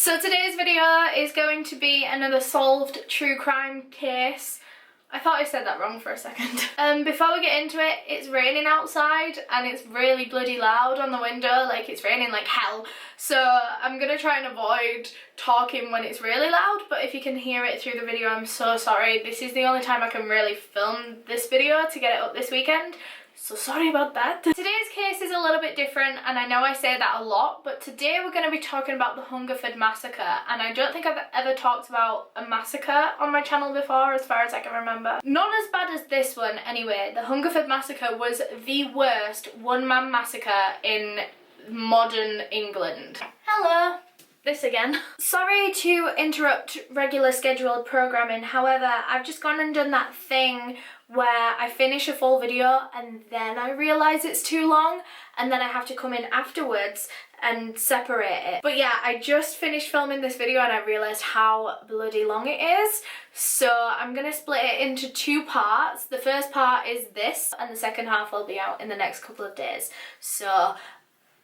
So today's video is going to be another solved true crime case. I thought I said that wrong for a second. Before we get into it, it's raining outside and it's really bloody loud on the window, like it's raining like hell. So I'm gonna try and avoid talking when it's really loud, but if you can hear it through the video, I'm so sorry. This is the only time I can really film this video to get it up this weekend. So sorry about that. Today's case is a little bit different, and I know I say that a lot, but today we're going to be talking about the Hungerford Massacre, and I don't think I've ever talked about a massacre on my channel before, as far as I can remember. Not as bad as this one anyway. The Hungerford Massacre was the worst one-man massacre in modern England. Hello. This again. Sorry to interrupt regular scheduled programming, however, I've just gone and done that thing where I finish a full video and then I realise it's too long and then I have to come in afterwards and separate it. But yeah, I just finished filming this video and I realised how bloody long it is. So I'm gonna split it into two parts. The first part is this and the second half will be out in the next couple of days. So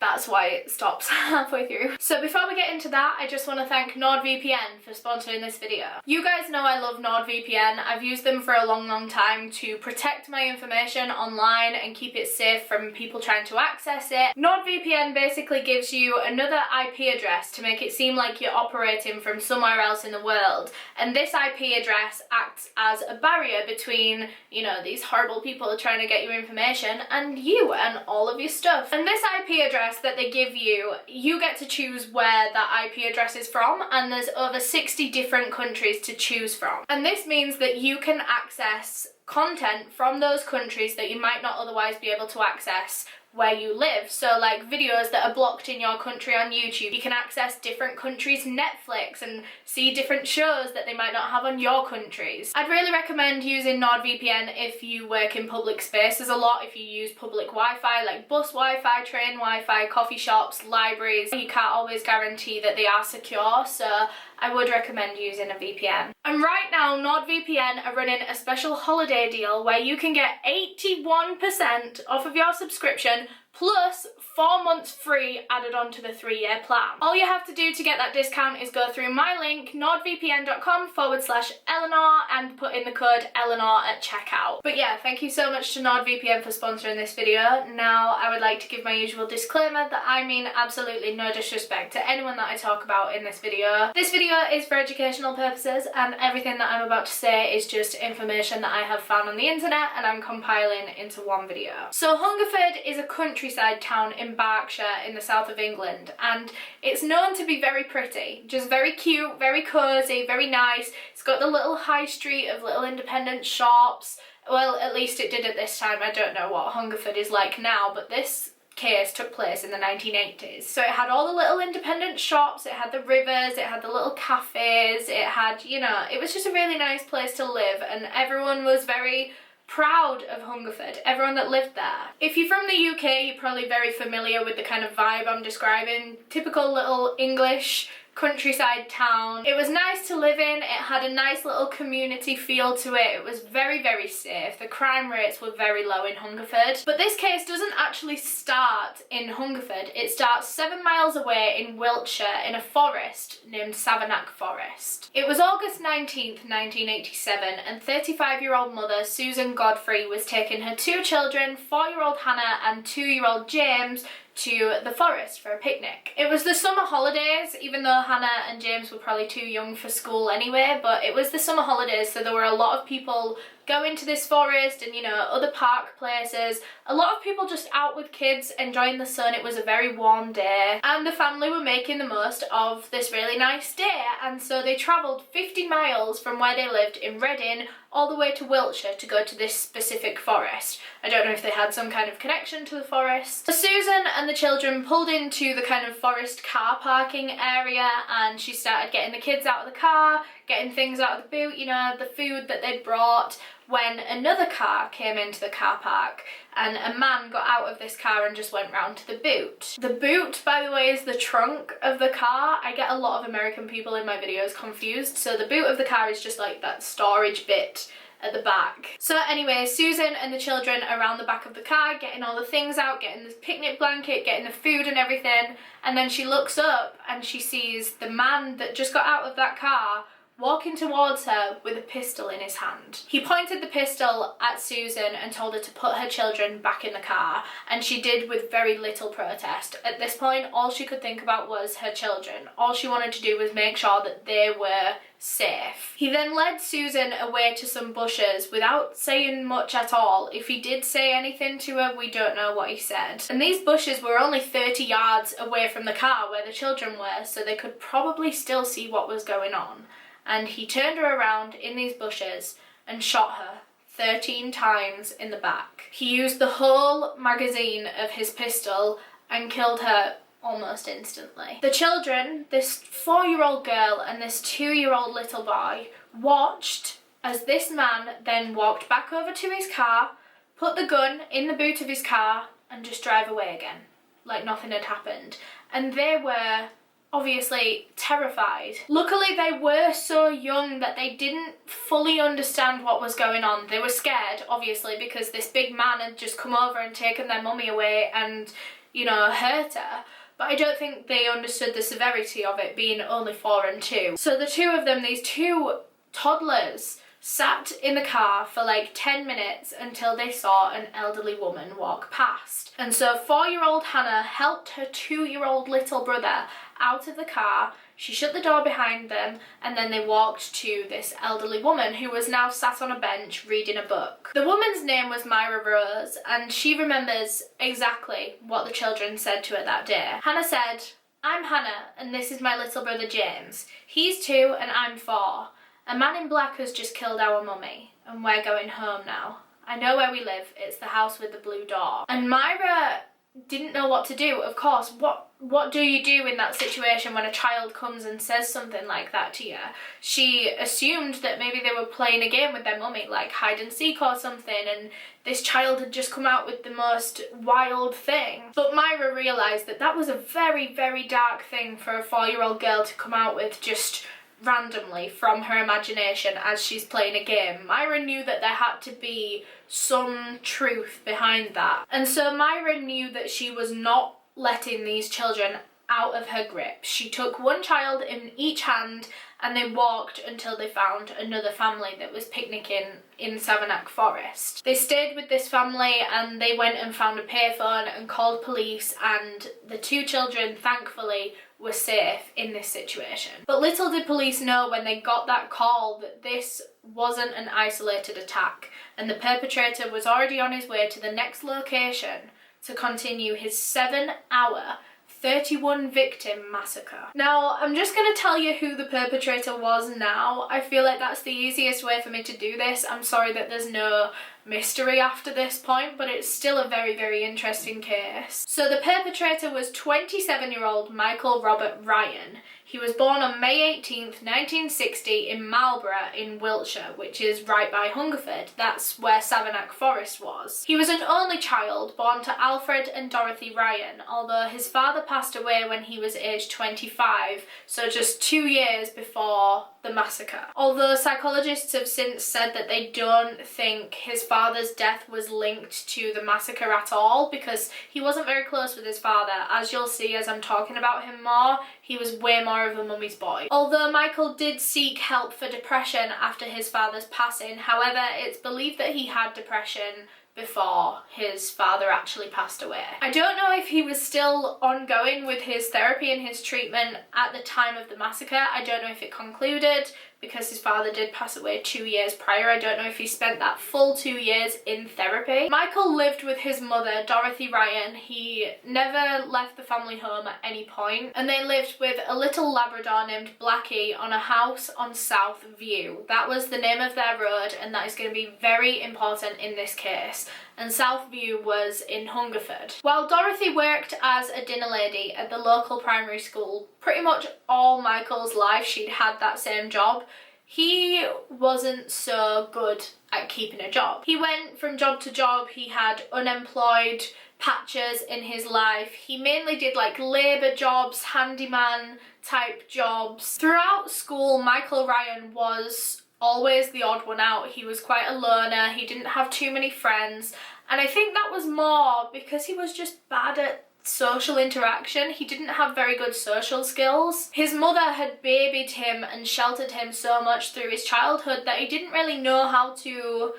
that's why it stops halfway through. So before we get into that, I just want to thank NordVPN for sponsoring this video. You guys know I love NordVPN. I've used them for a long time to protect my information online and keep it safe from people trying to access it. NordVPN basically gives you another IP address to make it seem like you're operating from somewhere else in the world. And this IP address acts as a barrier between, you know, these horrible people trying to get your information and you and all of your stuff. And this IP address that they give you, you get to choose where that IP address is from, and there's over 60 different countries to choose from. And this means that you can access content from those countries that you might not otherwise be able to access where you live. So like videos that are blocked in your country on YouTube, you can access different countries' Netflix and see different shows that they might not have on your countries. I'd really recommend using NordVPN if you work in public spaces a lot, if you use public Wi-Fi like bus Wi-Fi, train Wi-Fi, coffee shops, libraries. You can't always guarantee that they are secure, so I would recommend using a VPN. And right now, NordVPN are running a special holiday deal where you can get 81% off of your subscription plus 4 months free added on to the 3-year plan. All you have to do to get that discount is go through my link, nordvpn.com/Eleanor, and put in the code Eleanor at checkout. But yeah, thank you so much to NordVPN for sponsoring this video. Now, I would like to give my usual disclaimer that I mean absolutely no disrespect to anyone that I talk about in this video. This video is for educational purposes, and everything that I'm about to say is just information that I have found on the internet and I'm compiling into one video. So Hungerford is a countryside town in Berkshire in the south of England, and it's known to be very pretty, just very cute, very cosy, very nice. It's got the little high street of little independent shops. Well, at least it did at this time. I don't know what Hungerford is like now, but this case took place in the 1980s. So it had all the little independent shops, it had the rivers, it had the little cafes, it had, you know, it was just a really nice place to live, and everyone was very proud of Hungerford, everyone that lived there. If you're from the UK, you're probably very familiar with the kind of vibe I'm describing. Typical little English countryside town. It was nice to live in, it had a nice little community feel to it, it was very safe. The crime rates were very low in Hungerford. But this case doesn't actually start in Hungerford, it starts 7 miles away in Wiltshire in a forest named Savernake Forest. It was August 19th, 1987, and 35-year-old mother Susan Godfrey was taking her 2 children, 4-year-old Hannah and 2-year-old James, to the forest for a picnic. It was the summer holidays, even though Hannah and James were probably too young for school anyway, but it was the summer holidays, so there were a lot of people going to this forest and, you know, other park places. A lot of people just out with kids enjoying the sun. It was a very warm day and the family were making the most of this really nice day, and so they travelled 50 miles from where they lived in Reading all the way to Wiltshire to go to this specific forest. I don't know if they had some kind of connection to the forest. So Susan and the children pulled into the kind of forest car parking area, and she started getting the kids out of the car, getting things out of the boot, you know, the food that they'd brought. when another car came into the car park and a man got out of this car and just went round to the boot. The boot, by the way, is the trunk of the car. I get a lot of American people in my videos confused. So the boot of the car is just like that storage bit at the back. So anyway, Susan and the children are around the back of the car, getting all the things out, getting the picnic blanket, getting the food and everything. And then she looks up and she sees the man that just got out of that car walking towards her with a pistol in his hand. He pointed the pistol at Susan and told her to put her children back in the car, and she did with very little protest. At this point, all she could think about was her children. All she wanted to do was make sure that they were safe. He then led Susan away to some bushes without saying much at all. If he did say anything to her, we don't know what he said. And these bushes were only 30 yards away from the car where the children were, so they could probably still see what was going on. And he turned her around in these bushes and shot her 13 times in the back. He used the whole magazine of his pistol and killed her almost instantly. The children, this 4-year-old girl and this 2-year-old little boy, watched as this man then walked back over to his car, put the gun in the boot of his car and just drive away again, like nothing had happened. And they were obviously terrified. Luckily they were so young that they didn't fully understand what was going on. They were scared, obviously, because this big man had just come over and taken their mummy away and, you know, hurt her. But I don't think they understood the severity of it being only 4 and 2. So the two of them, these two toddlers, sat in the car for like 10 minutes until they saw an elderly woman walk past. And so 4-year-old Hannah helped her 2-year-old little brother out of the car. She shut the door behind them and then they walked to this elderly woman who was now sat on a bench reading a book. The woman's name was Myra Rose, and she remembers exactly what the children said to her that day. Hannah said, "I'm Hannah and this is my little brother James. He's 2 and I'm 4. A man in black has just killed our mummy and we're going home now. I know where we live. It's the house with the blue door." And Myra didn't know what to do. Of course, what do you do in that situation when a child comes and says something like that to you? She assumed that maybe they were playing a game with their mummy, like hide and seek or something, and this child had just come out with the most wild thing. But Myra realised that that was a very, very dark thing for a 4-year-old girl to come out with just randomly from her imagination as she's playing a game. Myra knew that there had to be some truth behind that. And so Myra knew that she was not letting these children out of her grip. She took one child in each hand and they walked until they found another family that was picnicking in Savernake Forest. They stayed with this family and they went and found a payphone and called police, and the 2 children, thankfully, were safe in this situation. But little did police know when they got that call that this wasn't an isolated attack, and the perpetrator was already on his way to the next location to continue his 7-hour 31 victim massacre. Now, I'm just going to tell you who the perpetrator was now. I feel like that's the easiest way for me to do this. I'm sorry that there's no mystery after this point, but it's still a very, very interesting case. So the perpetrator was 27-year-old Michael Robert Ryan. He was born on May 18th, 1960 in Marlborough in Wiltshire, which is right by Hungerford. That's where Savernake Forest was. He was an only child born to Alfred and Dorothy Ryan, although his father passed away when he was aged 25, so just 2 years before the massacre. Although psychologists have since said that they don't think his father's death was linked to the massacre at all, because he wasn't very close with his father. As you'll see as I'm talking about him more, he was way more of a mummy's boy. Although Michael did seek help for depression after his father's passing, however, it's believed that he had depression before his father actually passed away. I don't know if he was still ongoing with his therapy and his treatment at the time of the massacre. I don't know if it concluded, because his father did pass away 2 years prior. I don't know if he spent that full 2 years in therapy. Michael lived with his mother, Dorothy Ryan. He never left the family home at any point, and they lived with a little Labrador named Blackie on a house on South View. That was the name of their road, and that is going to be very important in this case. And South View was in Hungerford. While Dorothy worked as a dinner lady at the local primary school, pretty much all Michael's life she'd had that same job. he wasn't so good at keeping a job. He went from job to job. He had unemployed patches in his life. He mainly did like labour jobs, handyman type jobs. Throughout school, Michael Ryan was always the odd one out. He was quite a loner. He didn't have too many friends. And I think that was more because he was just bad at social interaction. He didn't have very good social skills. His mother had babied him and sheltered him so much through his childhood that he didn't really know how to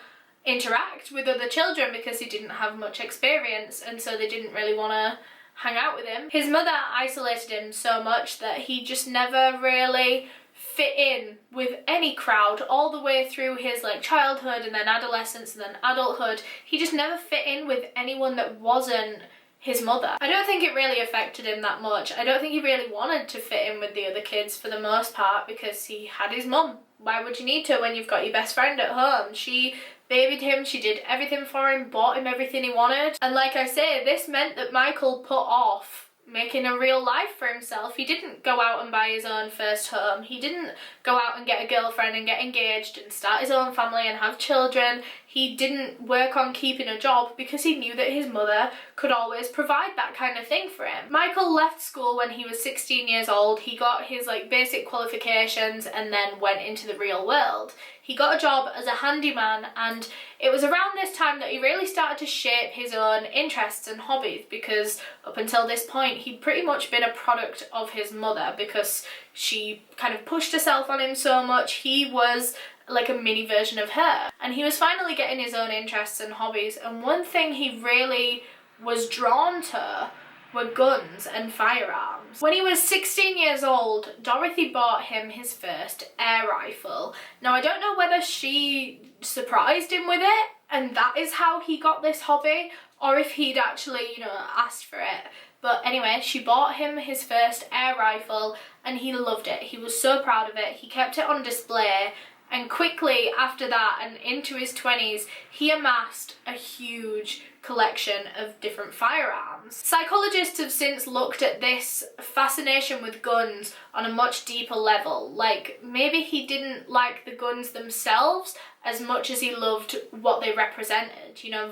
interact with other children because he didn't have much experience, and so they didn't really want to hang out with him. His mother isolated him so much that he just never really fit in with any crowd all the way through his like childhood and then adolescence and then adulthood. He just never fit in with anyone that wasn't his mother. I don't think it really affected him that much. I don't think he really wanted to fit in with the other kids for the most part because he had his mum. Why would you need to when you've got your best friend at home? She babied him, she did everything for him, bought him everything he wanted. And like I say, this meant that Michael put off making a real life for himself. He didn't go out and buy his own first home. He didn't go out and get a girlfriend and get engaged and start his own family and have children. He didn't work on keeping a job because he knew that his mother could always provide that kind of thing for him. Michael left school when he was 16 years old. He got his like basic qualifications and then went into the real world. He got a job as a handyman, and it was around this time that he really started to shape his own interests and hobbies, because up until this point he'd pretty much been a product of his mother because she kind of pushed herself on him so much. He was like a mini version of her, and he was finally getting his own interests and hobbies, and one thing he really was drawn to were guns and firearms. When he was 16 years old, Dorothy bought him his first air rifle. Now, I don't know whether she surprised him with it and that is how he got this hobby, or if he'd actually, asked for it. But anyway, she bought him his first air rifle and he loved it. He was so proud of it. He kept it on display, and quickly after that and into his 20s, he amassed a huge collection of different firearms. Psychologists have since looked at this fascination with guns on a much deeper level. Like, maybe he didn't like the guns themselves as much as he loved what they represented.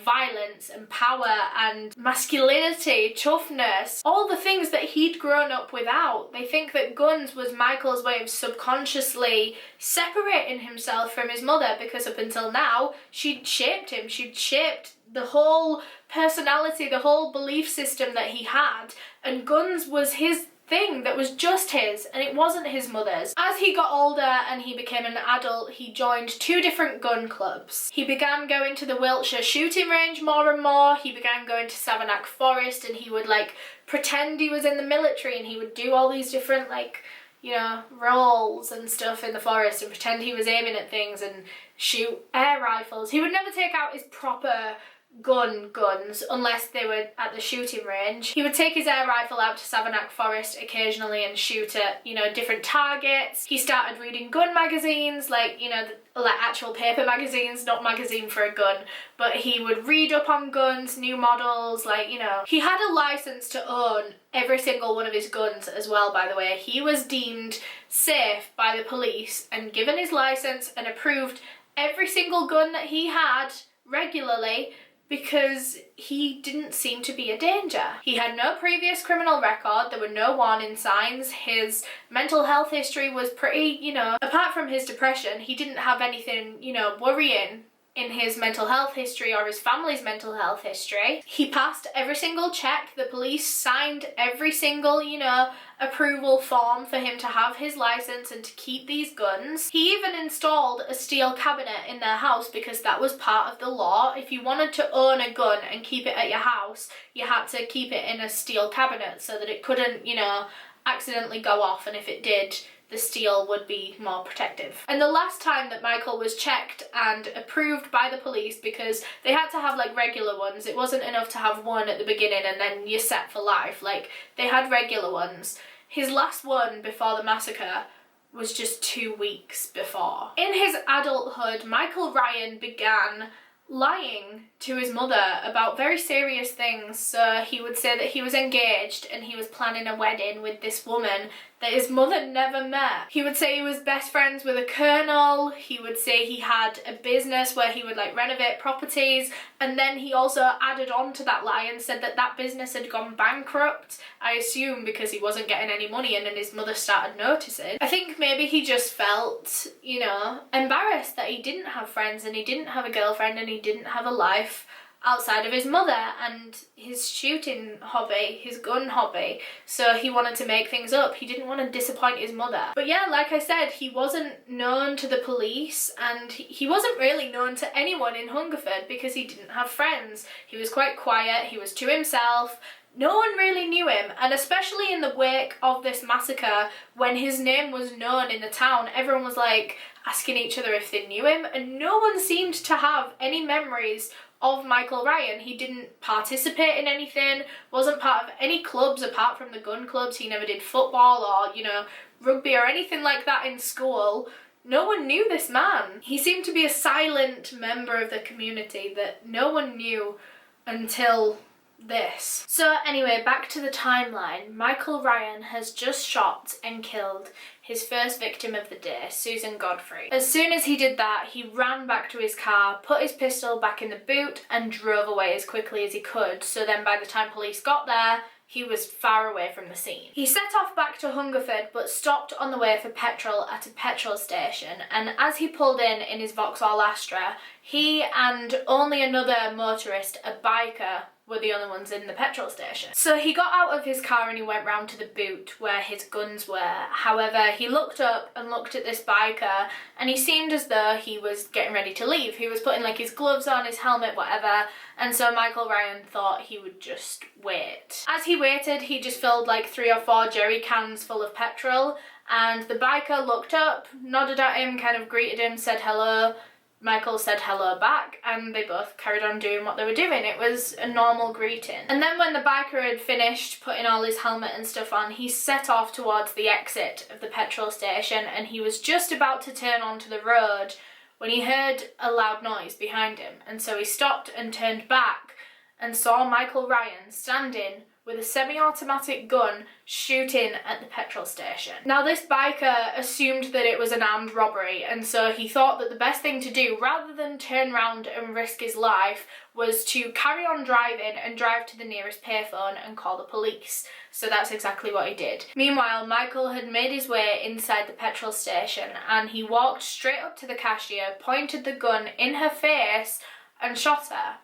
Violence and power and masculinity, toughness, all the things that he'd grown up without. They think that guns was Michael's way of subconsciously separating himself from his mother, because up until now, she'd shaped him. She'd shaped the whole personality, the whole belief system that he had, and guns was his thing that was just his, and it wasn't his mother's. As he got older and he became an adult, he joined 2 different gun clubs. He began going to the Wiltshire shooting range more and more. He began going to Savernake Forest, and he would pretend he was in the military, and he would do all these different roles and stuff in the forest and pretend he was aiming at things and shoot air rifles. He would never take out his proper guns unless they were at the shooting range. He would take his air rifle out to Savernake Forest occasionally and shoot at, different targets. He started reading gun magazines, like actual paper magazines, not magazine for a gun, but he would read up on guns, new models, He had a license to own every single one of his guns as well, by the way. He was deemed safe by the police and given his license and approved every single gun that he had regularly, because he didn't seem to be a danger. He had no previous criminal record, there were no warning signs, his mental health history was pretty, apart from his depression, he didn't have anything, worrying in his mental health history or his family's mental health history. He passed every single check, the police signed every single, approval form for him to have his license and to keep these guns. He even installed a steel cabinet in their house because that was part of the law. If you wanted to own a gun and keep it at your house, you had to keep it in a steel cabinet so that it couldn't, accidentally go off, and if it did, the steel would be more protective. And the last time that Michael was checked and approved by the police, because they had to have regular ones, it wasn't enough to have one at the beginning and then you're set for life, they had regular ones. His last one before the massacre was just 2 weeks before. In his adulthood, Michael Ryan began lying to his mother about very serious things. So he would say that he was engaged and he was planning a wedding with this woman that his mother never met. He would say he was best friends with a colonel. He would say he had a business where he would like renovate properties, and then he also added on to that lie and said that that business had gone bankrupt, I assume because he wasn't getting any money in and his mother started noticing. I think maybe he just felt, you know, embarrassed that he didn't have friends and he didn't have a girlfriend and he didn't have a life outside of his mother and his shooting hobby, his gun hobby, so he wanted to make things up. He didn't want to disappoint his mother. But yeah, like I said, he wasn't known to the police and he wasn't really known to anyone in Hungerford because he didn't have friends. He was quite quiet, he was to himself. No one really knew him, and especially in the wake of this massacre, when his name was known in the town, everyone was like asking each other if they knew him, and no one seemed to have any memories of Michael Ryan. He didn't participate in anything, wasn't part of any clubs apart from the gun clubs. He never did football or, you know, rugby or anything like that in school. No one knew this man. He seemed to be a silent member of the community that no one knew until this. So anyway, back to the timeline. Michael Ryan has just shot and killed his first victim of the day, Susan Godfrey. As soon as he did that, he ran back to his car, put his pistol back in the boot and drove away as quickly as he could, so then by the time police got there, he was far away from the scene. He set off back to Hungerford but stopped on the way for petrol at a petrol station, and as he pulled in his Vauxhall Astra, he and only another motorist, a biker, were the only ones in the petrol station. So he got out of his car and he went round to the boot where his guns were. However, he looked up and looked at this biker and he seemed as though he was getting ready to leave. He was putting like his gloves on, his helmet, whatever, and so Michael Ryan thought he would just wait. As he waited, he just filled like 3 or 4 jerry cans full of petrol, and the biker looked up, nodded at him, kind of greeted him, said hello. Michael said hello back, and they both carried on doing what they were doing. It was a normal greeting. And then when the biker had finished putting all his helmet and stuff on, he set off towards the exit of the petrol station, and he was just about to turn onto the road when he heard a loud noise behind him. And so he stopped and turned back and saw Michael Ryan standing with a semi-automatic gun shooting at the petrol station. Now this biker assumed that it was an armed robbery, and so he thought that the best thing to do, rather than turn round and risk his life, was to carry on driving and drive to the nearest payphone and call the police. So that's exactly what he did. Meanwhile, Michael had made his way inside the petrol station and he walked straight up to the cashier, pointed the gun in her face and shot her.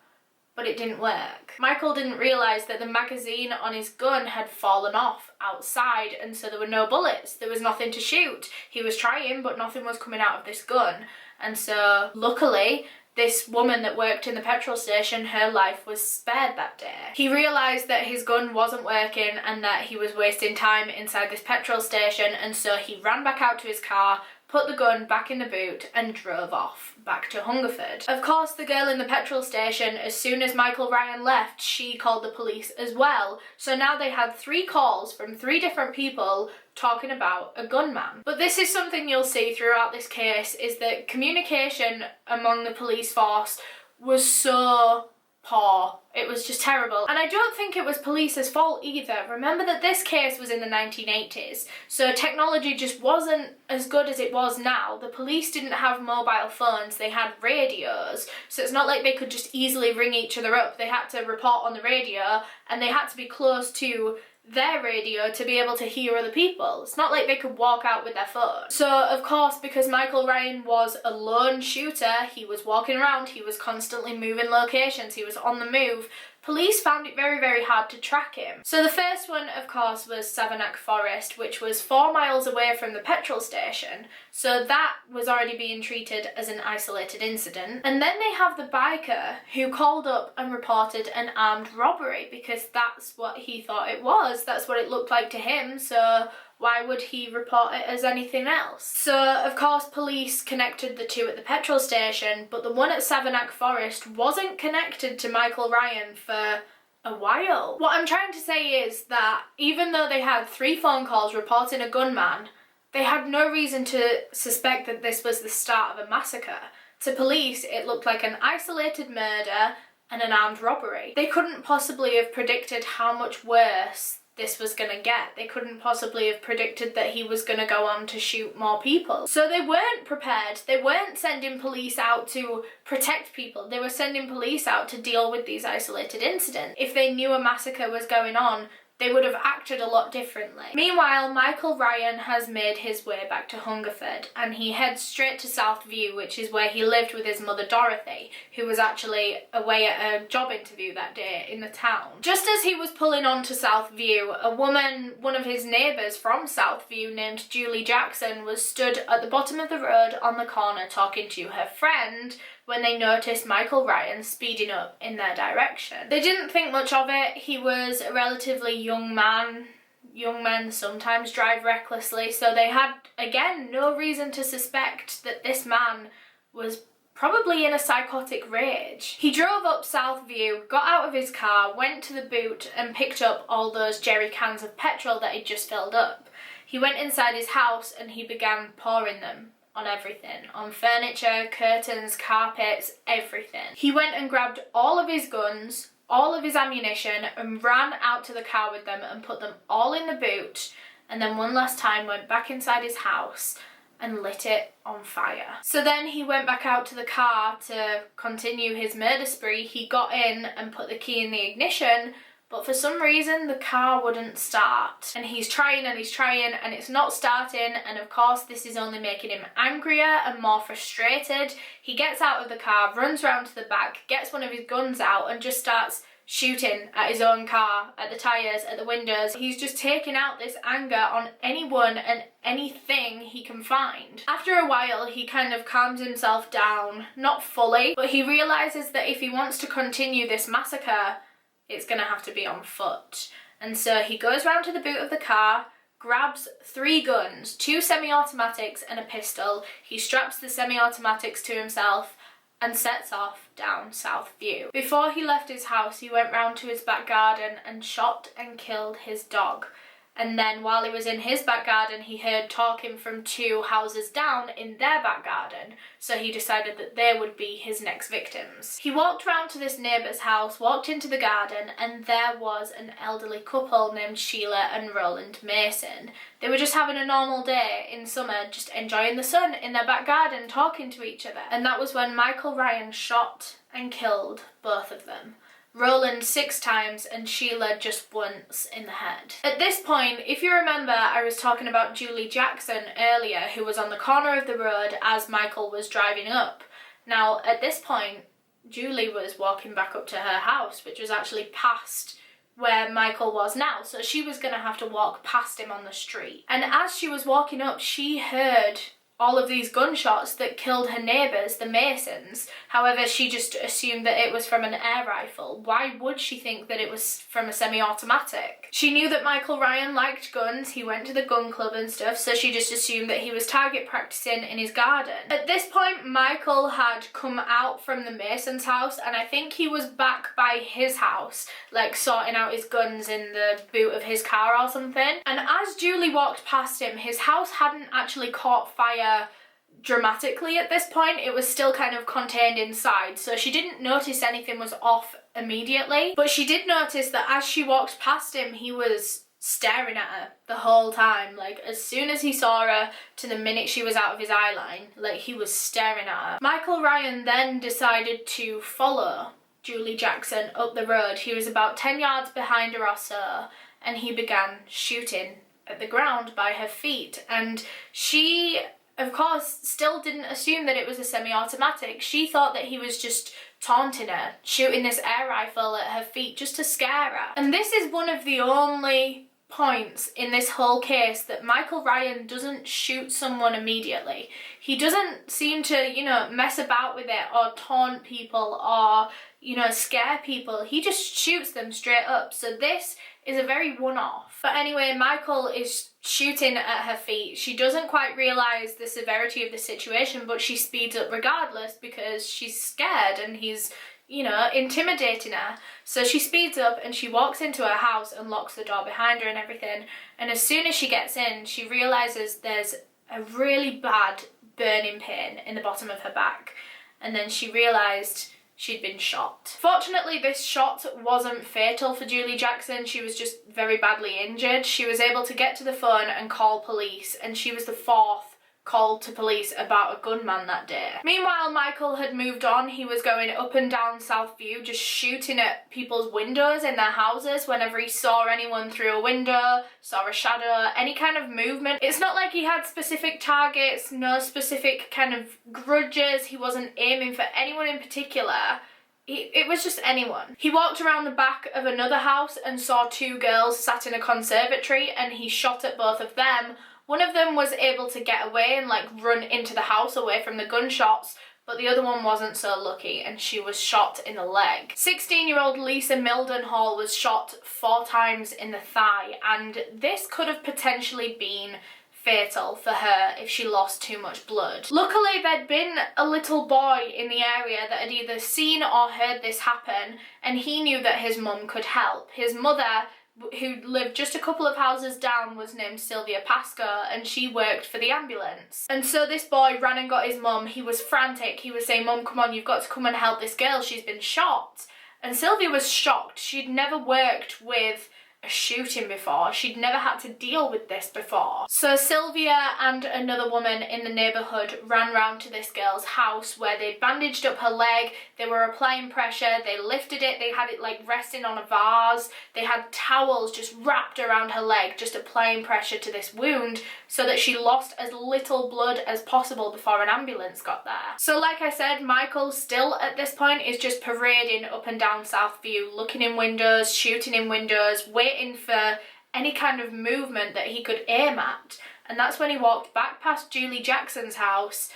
But it didn't work. Michael didn't realise that the magazine on his gun had fallen off outside, and so there were no bullets. There was nothing to shoot. He was trying, but nothing was coming out of this gun. And so, luckily, this woman that worked in the petrol station, her life was spared that day. He realised that his gun wasn't working and that he was wasting time inside this petrol station, and so he ran back out to his car, put the gun back in the boot and drove off back to Hungerford. Of course, the girl in the petrol station, as soon as Michael Ryan left, she called the police as well. So now they had 3 calls from 3 different people talking about a gunman. But this is something you'll see throughout this case, is that communication among the police force was so poor. It was just terrible. And I don't think it was police's fault either. Remember that this case was in the 1980s, so technology just wasn't as good as it was now. The police didn't have mobile phones, they had radios, so it's not like they could just easily ring each other up. They had to report on the radio and they had to be close to their radio to be able to hear other people. It's not like they could walk out with their phone. So of course, because Michael Ryan was a lone shooter, he was walking around, he was constantly moving locations, he was on the move, police found it very, very hard to track him. So the first one, of course, was Savernake Forest, which was 4 miles away from the petrol station, so that was already being treated as an isolated incident. And then they have the biker who called up and reported an armed robbery, because that's what he thought it was, that's what it looked like to him, so why would he report it as anything else? So, of course, police connected the 2 at the petrol station, but the one at Savernake Forest wasn't connected to Michael Ryan for a while. What I'm trying to say is that even though they had 3 phone calls reporting a gunman, they had no reason to suspect that this was the start of a massacre. To police, it looked like an isolated murder and an armed robbery. They couldn't possibly have predicted how much worse this was going to get. They couldn't possibly have predicted that he was going to go on to shoot more people. So they weren't prepared. They weren't sending police out to protect people. They were sending police out to deal with these isolated incidents. If they knew a massacre was going on, they would have acted a lot differently. Meanwhile, Michael Ryan has made his way back to Hungerford, and he heads straight to Southview, which is where he lived with his mother Dorothy, who was actually away at a job interview that day in the town. Just as he was pulling on to Southview, a woman, one of his neighbours from Southview named Julie Jackson, was stood at the bottom of the road on the corner talking to her friend when they noticed Michael Ryan speeding up in their direction. They didn't think much of it. He was a relatively young man. Young men sometimes drive recklessly, so they had, again, no reason to suspect that this man was probably in a psychotic rage. He drove up Southview, got out of his car, went to the boot and picked up all those jerry cans of petrol that he'd just filled up. He went inside his house and he began pouring them on everything, on furniture, curtains, carpets, everything. He went and grabbed all of his guns, all of his ammunition, and ran out to the car with them and put them all in the boot, and then one last time went back inside his house and lit it on fire. So then he went back out to the car to continue his murder spree. He got in and put the key in the ignition, but for some reason the car wouldn't start. And he's trying and it's not starting, and of course this is only making him angrier and more frustrated. He gets out of the car, runs round to the back, gets one of his guns out and just starts shooting at his own car, at the tyres, at the windows. He's just taking out this anger on anyone and anything he can find. After a while, he kind of calms himself down, not fully, but he realises that if he wants to continue this massacre, it's going to have to be on foot. And so he goes round to the boot of the car, grabs 3 guns, 2 semi-automatics and a pistol. He straps the semi-automatics to himself and sets off down Southview. Before he left his house, he went round to his back garden and shot and killed his dog. And then while he was in his back garden, he heard talking from 2 houses down in their back garden, so he decided that they would be his next victims. He walked round to this neighbour's house, walked into the garden, and there was an elderly couple named Sheila and Roland Mason. They were just having a normal day in summer, just enjoying the sun in their back garden, talking to each other. And that was when Michael Ryan shot and killed both of them. Roland 6 times and Sheila just once in the head. At this point, if you remember, I was talking about Julie Jackson earlier, who was on the corner of the road as Michael was driving up. Now, at this point, Julie was walking back up to her house, which was actually past where Michael was now, so she was going to have to walk past him on the street. And as she was walking up, she heard all of these gunshots that killed her neighbours, the Masons. However, she just assumed that it was from an air rifle. Why would she think that it was from a semi-automatic? She knew that Michael Ryan liked guns, he went to the gun club and stuff, so she just assumed that he was target practicing in his garden. At this point, Michael had come out from the Masons' house, and I think he was back by his house, like sorting out his guns in the boot of his car or something. And as Julie walked past him, his house hadn't actually caught fire dramatically at this point. It was still kind of contained inside, so she didn't notice anything was off immediately, but she did notice that as she walked past him, he was staring at her the whole time. Like, as soon as he saw her to the minute she was out of his eye line, like, he was staring at her. Michael Ryan then decided to follow Julie Jackson up the road. He was about 10 yards behind her or so, and he began shooting at the ground by her feet. And she, of course, still didn't assume that it was a semi-automatic. She thought that he was just taunting her, shooting this air rifle at her feet just to scare her. And this is one of the only points in this whole case that Michael Ryan doesn't shoot someone immediately. He doesn't seem to, mess about with it or taunt people or, scare people. He just shoots them straight up. So this is a very one-off. But anyway, Michael is shooting at her feet. She doesn't quite realise the severity of the situation, but she speeds up regardless because she's scared and he's, intimidating her. So she speeds up and she walks into her house and locks the door behind her and everything. And as soon as she gets in, she realises there's a really bad burning pain in the bottom of her back. And then she realised she'd been shot. Fortunately, this shot wasn't fatal for Julie Jackson. She was just very badly injured. She was able to get to the phone and call police, and she was the fourth called to police about a gunman that day. Meanwhile, Michael had moved on. He was going up and down Southview, just shooting at people's windows in their houses whenever he saw anyone through a window, saw a shadow, any kind of movement. It's not like he had specific targets, no specific kind of grudges. He wasn't aiming for anyone in particular. It was just anyone. He walked around the back of another house and saw two girls sat in a conservatory, and he shot at both of them. One of them was able to get away and like run into the house away from the gunshots, but the other one wasn't so lucky, and she was shot in the leg. 16-year-old Lisa Mildenhall was shot 4 times in the thigh, and this could have potentially been fatal for her if she lost too much blood. Luckily, there'd been a little boy in the area that had either seen or heard this happen, and he knew that his mum could help. His mother, who lived just a couple of houses down, was named Sylvia Pascoe, and she worked for the ambulance. And so this boy ran and got his mum. He was frantic. He was saying, "Mum, come on, you've got to come and help this girl. She's been shot." And Sylvia was shocked. She'd never worked with a shooting before. She'd never had to deal with this before. So Sylvia and another woman in the neighbourhood ran round to this girl's house, where they bandaged up her leg, they were applying pressure, they lifted it, they had it like resting on a vase, they had towels just wrapped around her leg, just applying pressure to this wound so that she lost as little blood as possible before an ambulance got there. So like I said, Michael still at this point is just parading up and down Southview, looking in windows, shooting in windows, waiting for any kind of movement that he could aim at. And that's when he walked back past Julie Jackson's house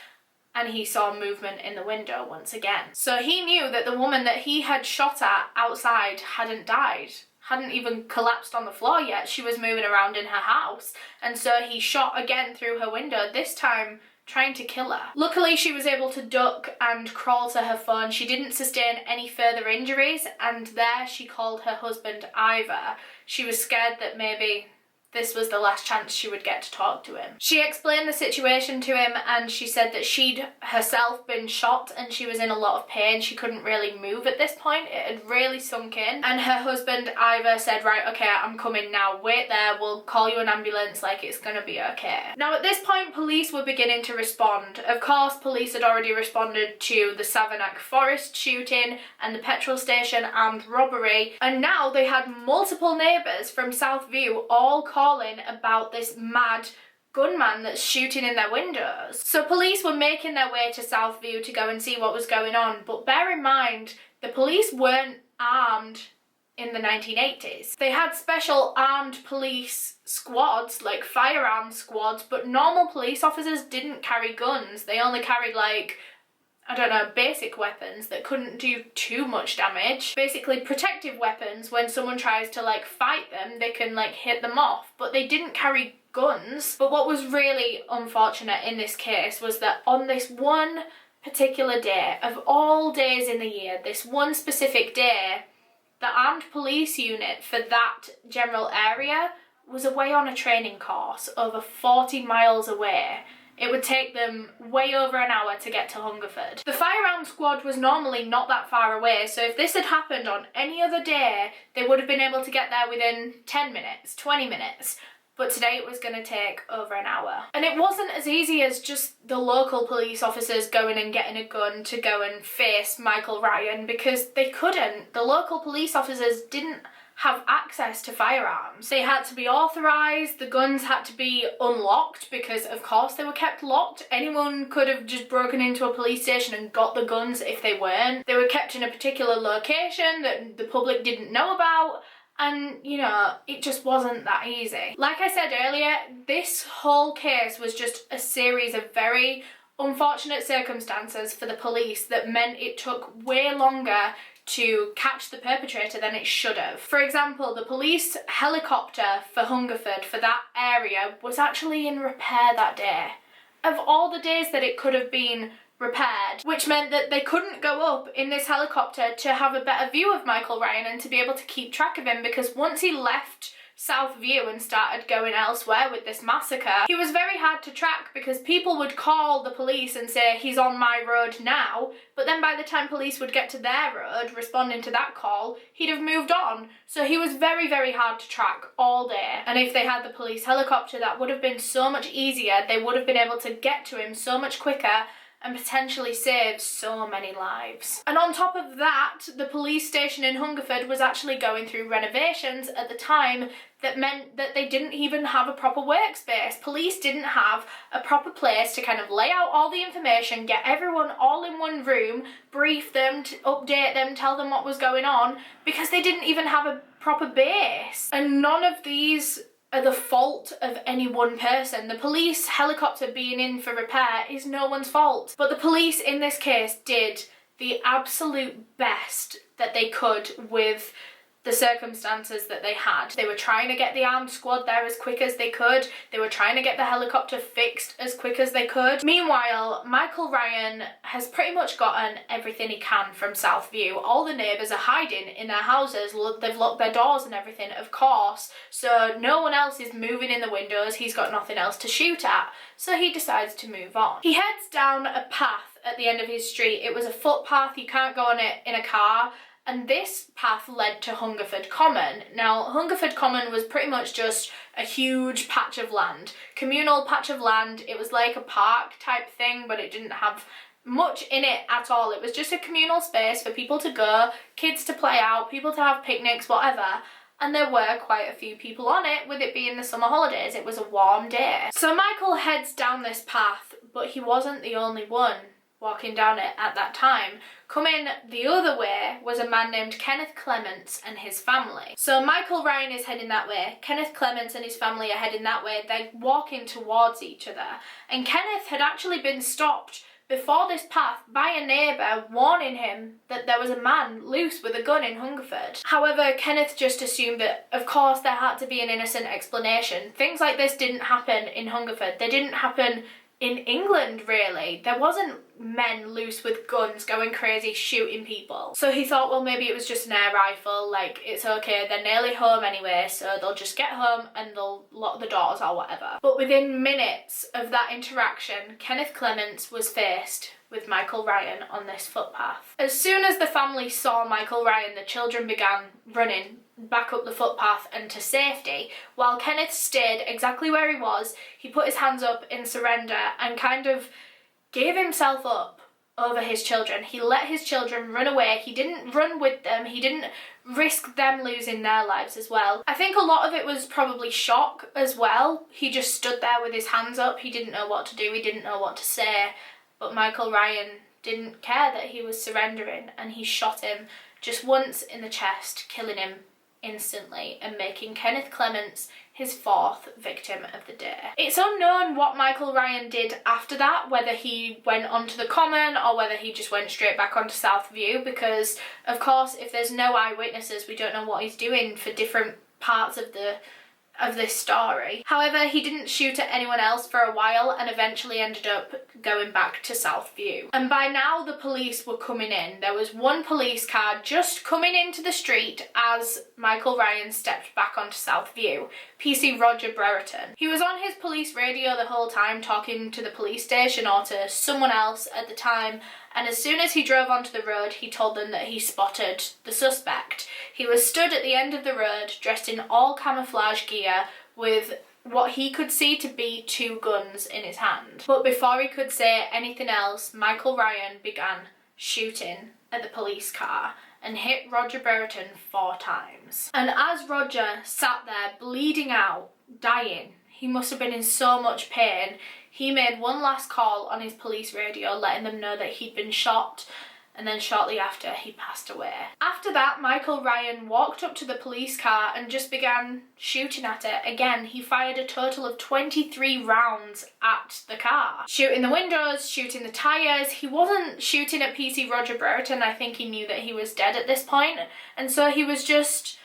and he saw movement in the window once again. So he knew that the woman that he had shot at outside hadn't died, hadn't even collapsed on the floor yet. She was moving around in her house. And so he shot again through her window, this time trying to kill her. Luckily, she was able to duck and crawl to her phone. She didn't sustain any further injuries, and there she called her husband Ivor. She was scared that maybe this was the last chance she would get to talk to him. She explained the situation to him, and she said that she'd herself been shot and she was in a lot of pain. She couldn't really move at this point. It had really sunk in. And her husband Ivor said, "Right, okay, I'm coming now. Wait there, we'll call you an ambulance, like it's gonna be okay." Now at this point, police were beginning to respond. Of course, police had already responded to the Savernake Forest shooting and the petrol station armed robbery, and now they had multiple neighbours from Southview all calling about this mad gunman that's shooting in their windows. So police were making their way to Southview to go and see what was going on, but bear in mind, the police weren't armed in the 1980s. They had special armed police squads, like firearm squads, but normal police officers didn't carry guns. They only carried like, I don't know, basic weapons that couldn't do too much damage. Basically protective weapons. When someone tries to like fight them, they can like hit them off, but they didn't carry guns. But what was really unfortunate in this case was that on this one particular day, of all days in the year, this one specific day, the armed police unit for that general area was away on a training course over 40 miles away. It would take them way over an hour to get to Hungerford. The firearm squad was normally not that far away, so if this had happened on any other day, they would have been able to get there within 10 minutes, 20 minutes. But today it was going to take over an hour. And it wasn't as easy as just the local police officers going and getting a gun to go and face Michael Ryan, because they couldn't. The local police officers didn't have access to firearms. They had to be authorised, the guns had to be unlocked because of course they were kept locked. Anyone could have just broken into a police station and got the guns if they weren't. They were kept in a particular location that the public didn't know about, and you know, it just wasn't that easy. Like I said earlier, this whole case was just a series of very unfortunate circumstances for the police that meant it took way longer to catch the perpetrator than it should have. For example, the police helicopter for Hungerford, for that area, was actually in repair that day. Of all the days that it could have been repaired, which meant that they couldn't go up in this helicopter to have a better view of Michael Ryan and to be able to keep track of him, because once he left Southview and started going elsewhere with this massacre. He was very hard to track because people would call the police and say, he's on my road now, but then by the time police would get to their road responding to that call, he'd have moved on. So he was very, very hard to track all day. And if they had the police helicopter, that would have been so much easier. They would have been able to get to him so much quicker and potentially save so many lives. And on top of that, the police station in Hungerford was actually going through renovations at the time that meant that they didn't even have a proper workspace. Police didn't have a proper place to kind of lay out all the information, get everyone all in one room, brief them, update them, tell them what was going on, because they didn't even have a proper base. And none of these are the fault of any one person. The police helicopter being in for repair is no one's fault. But the police in this case did the absolute best that they could with the circumstances that they had. They were trying to get the armed squad there as quick as they could. They were trying to get the helicopter fixed as quick as they could. Meanwhile, Michael Ryan has pretty much gotten everything he can from Southview. All the neighbours are hiding in their houses. They've locked their doors and everything, of course, so no one else is moving in the windows. He's got nothing else to shoot at, so he decides to move on. He heads down a path at the end of his street. It was a footpath, you can't go on it in a car, and this path led to Hungerford Common. Now, Hungerford Common was pretty much just a huge patch of land, communal patch of land. It was like a park type thing, but it didn't have much in it at all. It was just a communal space for people to go, kids to play out, people to have picnics, whatever. And there were quite a few people on it, with it being the summer holidays. It was a warm day. So Michael heads down this path, but he wasn't the only one walking down it at that time. Coming the other way was a man named Kenneth Clements and his family. So Michael Ryan is heading that way, Kenneth Clements and his family are heading that way. They're walking towards each other, and Kenneth had actually been stopped before this path by a neighbour warning him that there was a man loose with a gun in Hungerford. However, Kenneth just assumed that, of course, there had to be an innocent explanation. Things like this didn't happen in Hungerford. They didn't happen in England, really. There wasn't men loose with guns going crazy shooting people. So he thought, well, maybe it was just an air rifle, like, it's okay, they're nearly home anyway, so they'll just get home and they'll lock the doors or whatever. But within minutes of that interaction, Kenneth Clements was faced with Michael Ryan on this footpath. As soon as the family saw Michael Ryan, the children began running back up the footpath and to safety, while Kenneth stayed exactly where he was. He put his hands up in surrender and kind of gave himself up over his children. He let his children run away. He didn't run with them. He didn't risk them losing their lives as well. I think a lot of it was probably shock as well. He just stood there with his hands up. He didn't know what to do. He didn't know what to say. But Michael Ryan didn't care that he was surrendering, and he shot him just once in the chest, killing him instantly and making Kenneth Clements his fourth victim of the day. It's unknown what Michael Ryan did after that, whether he went onto the Common or whether he just went straight back onto Southview, because of course if there's no eyewitnesses we don't know what he's doing for different parts of this story. However, he didn't shoot at anyone else for a while and eventually ended up going back to Southview. And by now the police were coming in. There was one police car just coming into the street as Michael Ryan stepped back onto Southview. PC Roger Brereton. He was on his police radio the whole time talking to the police station or to someone else at the time, and as soon as he drove onto the road he told them that he spotted the suspect. He was stood at the end of the road dressed in all camouflage gear with what he could see to be 2 guns in his hand. But before he could say anything else, Michael Ryan began shooting at the police car and hit Roger Brereton 4 times. And as Roger sat there bleeding out, dying, he must have been in so much pain, he made one last call on his police radio letting them know that he'd been shot, and then shortly after he passed away. After that, Michael Ryan walked up to the police car and just began shooting at it. Again, he fired a total of 23 rounds at the car. Shooting the windows, shooting the tyres. He wasn't shooting at PC Roger Brereton. I think he knew that he was dead at this point, and so he was just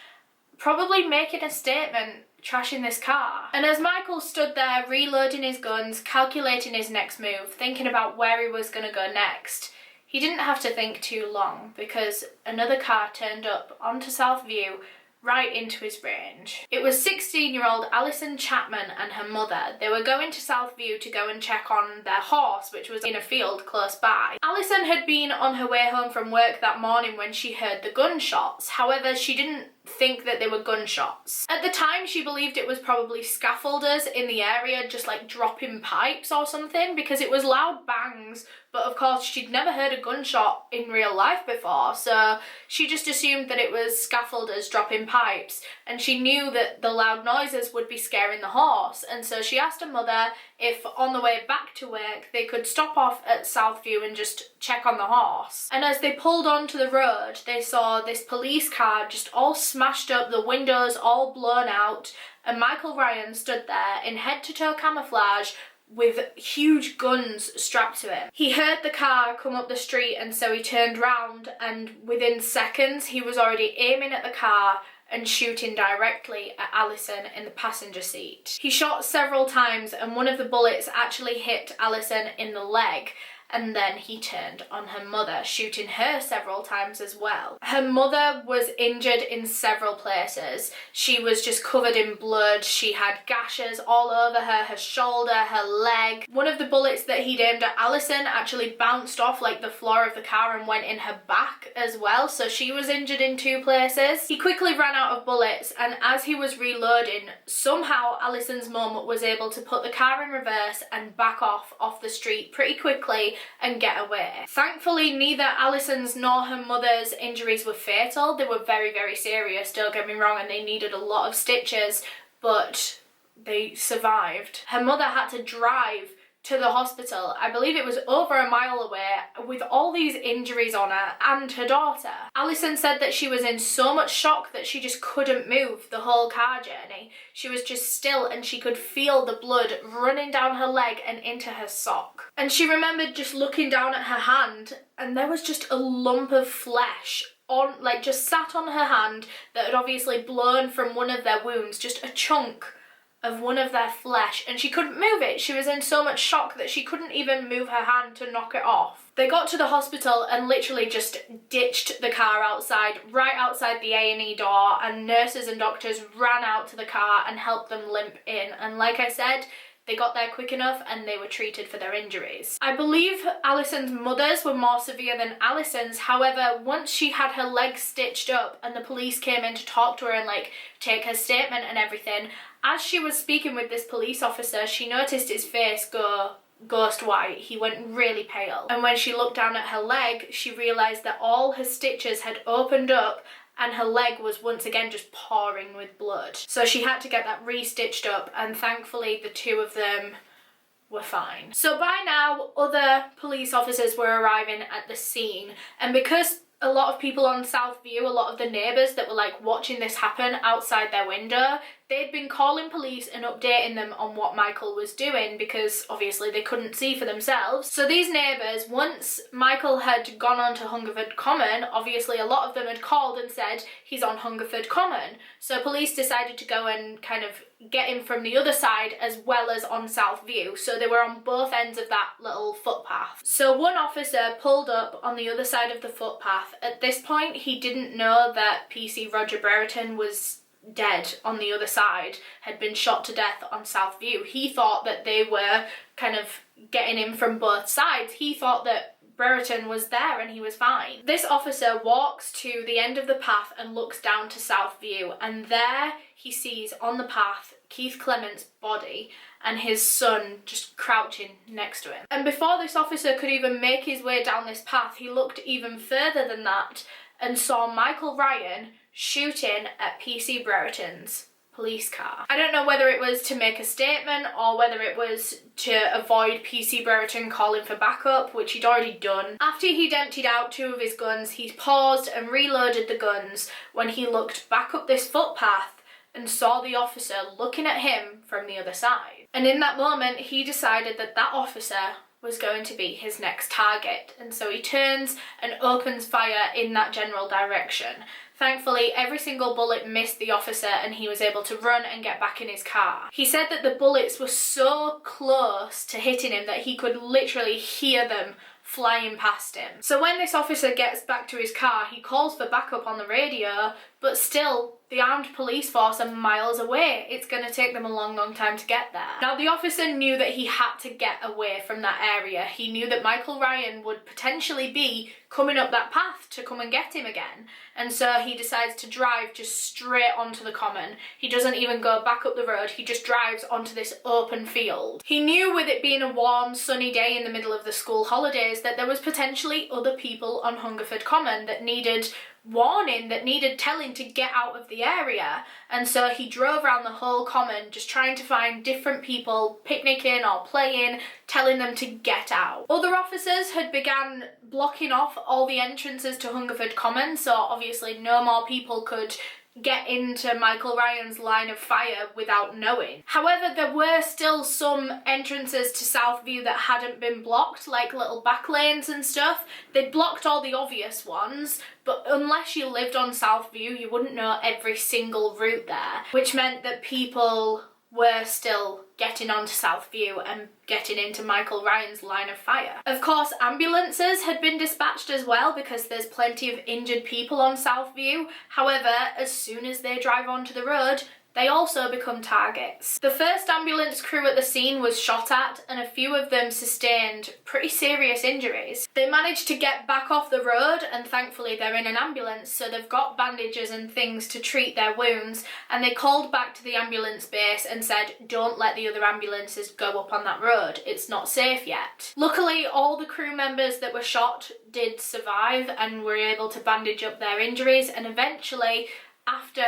probably making a statement, trashing this car. And as Michael stood there reloading his guns, calculating his next move, thinking about where he was going to go next, he didn't have to think too long, because another car turned up onto Southview right into his range. It was 16-year-old Alison Chapman and her mother. They were going to Southview to go and check on their horse, which was in a field close by. Alison had been on her way home from work that morning when she heard the gunshots. However, she didn't think that they were gunshots. At the time, she believed it was probably scaffolders in the area just like dropping pipes or something, because it was loud bangs, but of course she'd never heard a gunshot in real life before, so she just assumed that it was scaffolders dropping pipes, and she knew that the loud noises would be scaring the horse, and so she asked her mother if on the way back to work they could stop off at Southview and just check on the horse. And as they pulled onto the road, they saw this police car just all smashed up, the windows all blown out, and Michael Ryan stood there in head-to-toe camouflage with huge guns strapped to him. He heard the car come up the street, and so he turned round, and within seconds he was already aiming at the car and shooting directly at Alison in the passenger seat. He shot several times, and one of the bullets actually hit Alison in the leg, and then he turned on her mother, shooting her several times as well. Her mother was injured in several places. She was just covered in blood. She had gashes all over her shoulder, her leg. One of the bullets that he'd aimed at Alison actually bounced off like the floor of the car and went in her back as well, so she was injured in 2 places. He quickly ran out of bullets, and as he was reloading, somehow Alison's mum was able to put the car in reverse and back off the street pretty quickly and get away. Thankfully, neither Alison's nor her mother's injuries were fatal. They were very, very serious, don't get me wrong, and they needed a lot of stitches, but they survived. Her mother had to drive to the hospital. I believe it was over a mile away, with all these injuries on her and her daughter. Alison said that she was in so much shock that she just couldn't move the whole car journey. She was just still, and she could feel the blood running down her leg and into her sock. And she remembered just looking down at her hand, and there was just a lump of flesh on, like, just sat on her hand that had obviously blown from one of their wounds, just a chunk of one of their flesh, and she couldn't move it. She was in so much shock that she couldn't even move her hand to knock it off. They got to the hospital and literally just ditched the car outside, right outside the A&E door, and nurses and doctors ran out to the car and helped them limp in. And like I said, they got there quick enough and they were treated for their injuries. I believe Alison's mother's were more severe than Alison's. However, once she had her leg stitched up and the police came in to talk to her and like take her statement and everything, as she was speaking with this police officer, she noticed his face go ghost white. He went really pale. And when she looked down at her leg, she realised that all her stitches had opened up and her leg was once again just pouring with blood. So she had to get that re-stitched up, and thankfully the 2 of them were fine. So by now, other police officers were arriving at the scene, and because a lot of people on Southview, a lot of the neighbours that were like watching this happen outside their window, they'd been calling police and updating them on what Michael was doing, because obviously they couldn't see for themselves. So these neighbours, once Michael had gone on to Hungerford Common, obviously a lot of them had called and said he's on Hungerford Common. So police decided to go and kind of get him from the other side as well as on Southview. So they were on both ends of that little footpath. So one officer pulled up on the other side of the footpath. At this point, he didn't know that PC Roger Brereton was dead on the other side, had been shot to death on Southview. He thought that they were kind of getting him from both sides. He thought that Brereton was there and he was fine. This officer walks to the end of the path and looks down to Southview, and there he sees on the path Keith Clement's body and his son just crouching next to him. And before this officer could even make his way down this path, he looked even further than that and saw Michael Ryan shooting at PC Brereton's police car. I don't know whether it was to make a statement or whether it was to avoid PC Brereton calling for backup, which he'd already done. After he'd emptied out 2 of his guns, he paused and reloaded the guns when he looked back up this footpath and saw the officer looking at him from the other side. And in that moment, he decided that that officer was going to be his next target, and so he turns and opens fire in that general direction. Thankfully, every single bullet missed the officer and he was able to run and get back in his car. He said that the bullets were so close to hitting him that he could literally hear them flying past him. So when this officer gets back to his car, he calls for backup on the radio, but still the armed police force are miles away. It's going to take them a long, long time to get there. Now, the officer knew that he had to get away from that area. He knew that Michael Ryan would potentially be coming up that path to come and get him again. And so he decides to drive just straight onto the common. He doesn't even go back up the road. He just drives onto this open field. He knew, with it being a warm, sunny day in the middle of the school holidays, that there was potentially other people on Hungerford Common that needed warning, that needed telling to get out of the area. And so he drove around the whole common just trying to find different people picnicking or playing, telling them to get out. Other officers had began blocking off all the entrances to Hungerford Common, so obviously no more people could get into Michael Ryan's line of fire without knowing. However, there were still some entrances to Southview that hadn't been blocked, like little back lanes and stuff. They'd blocked all the obvious ones, but unless you lived on Southview, you wouldn't know every single route there, which meant that people were still getting onto Southview and getting into Michael Ryan's line of fire. Of course, ambulances had been dispatched as well because there's plenty of injured people on Southview. However, as soon as they drive onto the road, they also become targets. The first ambulance crew at the scene was shot at, and a few of them sustained pretty serious injuries. They managed to get back off the road, and thankfully they're in an ambulance, so they've got bandages and things to treat their wounds, and they called back to the ambulance base and said, don't let the other ambulances go up on that road, it's not safe yet. Luckily, all the crew members that were shot did survive and were able to bandage up their injuries, and eventually, after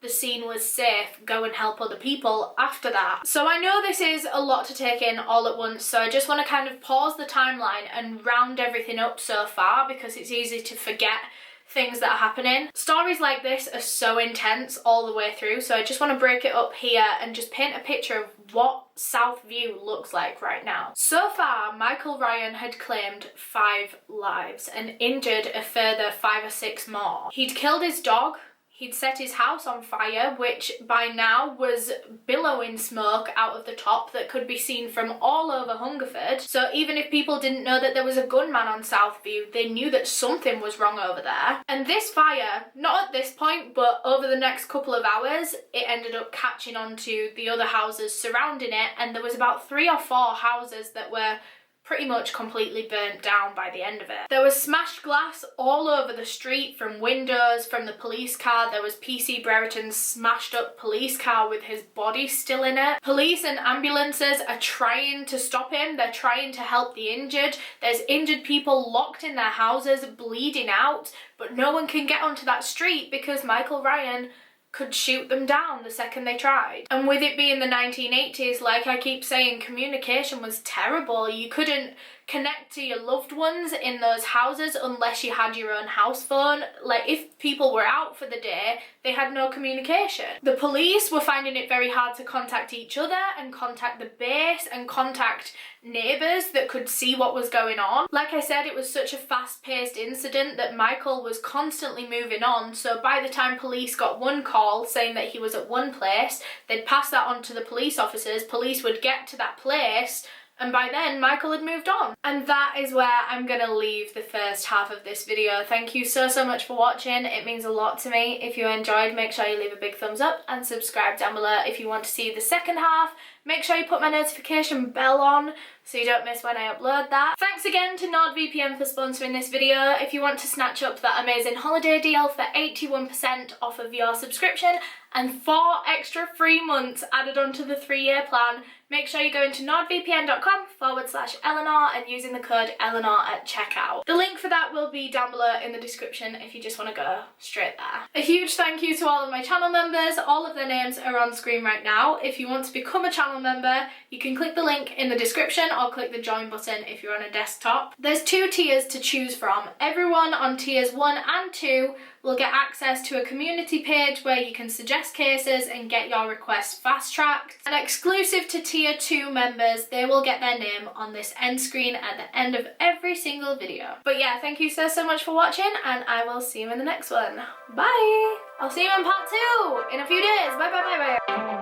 the scene was safe, go and help other people after that. So I know this is a lot to take in all at once, so I just want to kind of pause the timeline and round everything up so far because it's easy to forget things that are happening. Stories like this are so intense all the way through, so I just want to break it up here and just paint a picture of what Southview looks like right now. So far, Michael Ryan had claimed 5 lives and injured a further 5 or 6 more. He'd killed his dog. He'd set his house on fire, which by now was billowing smoke out of the top that could be seen from all over Hungerford. So even if people didn't know that there was a gunman on Southview, they knew that something was wrong over there. And this fire, not at this point, but over the next couple of hours, it ended up catching onto the other houses surrounding it, and there was about 3 or 4 houses that were pretty much completely burnt down by the end of it. There was smashed glass all over the street, from windows, from the police car. There was PC Brereton's smashed up police car with his body still in it. Police and ambulances are trying to stop him. They're trying to help the injured. There's injured people locked in their houses, bleeding out, but no one can get onto that street because Michael Ryan could shoot them down the second they tried. And with it being the 1980s, like I keep saying, communication was terrible. You couldn't connect to your loved ones in those houses unless you had your own house phone. Like, if people were out for the day, they had no communication. The police were finding it very hard to contact each other and contact the base and contact neighbours that could see what was going on. Like I said, it was such a fast-paced incident that Michael was constantly moving on, so by the time police got one call saying that he was at one place, they'd pass that on to the police officers, police would get to that place, and by then Michael had moved on. And that is where I'm gonna leave the first half of this video. Thank you so much for watching. It means a lot to me. If you enjoyed, make sure you leave a big thumbs up and subscribe down below if you want to see the second half. Make sure you put my notification bell on so you don't miss when I upload that. Thanks again to NordVPN for sponsoring this video. If you want to snatch up that amazing holiday deal for 81% off of your subscription and 4 extra free months added onto the 3-year plan, make sure you go into nordvpn.com/Eleanor and using the code Eleanor at checkout. The link for that will be down below in the description if you just want to go straight there. A huge thank you to all of my channel members. All of their names are on screen right now. If you want to become a channel member, you can click the link in the description or click the join button if you're on a desktop. There's 2 tiers to choose from. Everyone on tiers 1 and 2 will get access to a community page where you can suggest cases and get your requests fast-tracked. And exclusive to tier 2 members, they will get their name on this end screen at the end of every single video. But yeah, thank you so much for watching, and I will see you in the next one. Bye! I'll see you in part 2 in a few days. Bye bye bye bye.